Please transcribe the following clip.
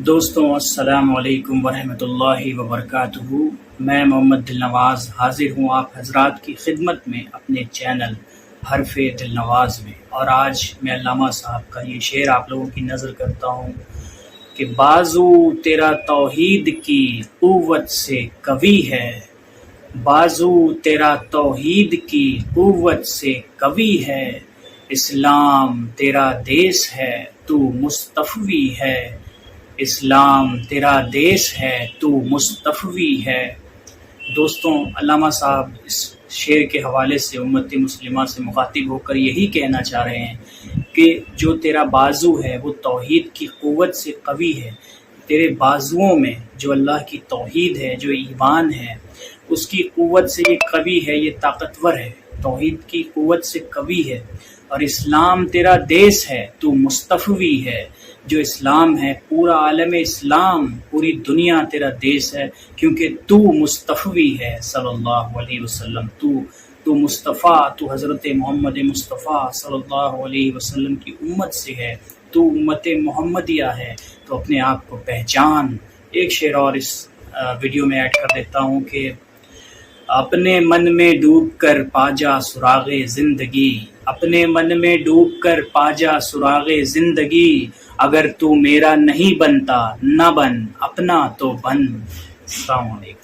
دوستوں السلام علیکم ورحمۃ اللہ وبرکاتہ۔ میں محمد دل نواز حاضر ہوں آپ حضرات کی خدمت میں اپنے چینل حرف دل نواز میں، اور آج میں علامہ صاحب کا یہ شعر آپ لوگوں کی نظر کرتا ہوں کہ بازو تیرا توحید کی قوت سے قوی ہے، بازو تیرا توحید کی قوت سے قوی ہے، اسلام تیرا دیس ہے تو مستفوی ہے، اسلام تیرا دیس ہے تو مستفوی ہے۔ دوستوں، علامہ صاحب اس شعر کے حوالے سے امت مسلمہ سے مخاطب ہو کر یہی کہنا چاہ رہے ہیں کہ جو تیرا بازو ہے وہ توحید کی قوت سے قوی ہے۔ تیرے بازوؤں میں جو اللہ کی توحید ہے، جو ایمان ہے، اس کی قوت سے یہ قوی ہے، یہ طاقتور ہے، توحید کی قوت سے قوی ہے، اور اسلام تیرا دیس ہے تو مستفوی ہے۔ جو اسلام ہے، پورا عالم اسلام، پوری دنیا تیرا دیس ہے، کیونکہ تو مستفوی ہے صلی اللہ علیہ وسلم، تو مصطفیٰ، تو حضرت محمد مصطفیٰ صلی اللہ علیہ وسلم کی امت سے ہے، تو امت محمدیہ ہے، تو اپنے آپ کو پہچان۔ ایک شعر اور اس ویڈیو میں ایڈ کر دیتا ہوں کہ اپنے من میں ڈوب کر پا جا سراغ زندگی، اپنے من میں ڈوب کر پا جا سراغ زندگی، اگر تو میرا نہیں بنتا نہ بن، اپنا تو بن۔ السلام علیکم۔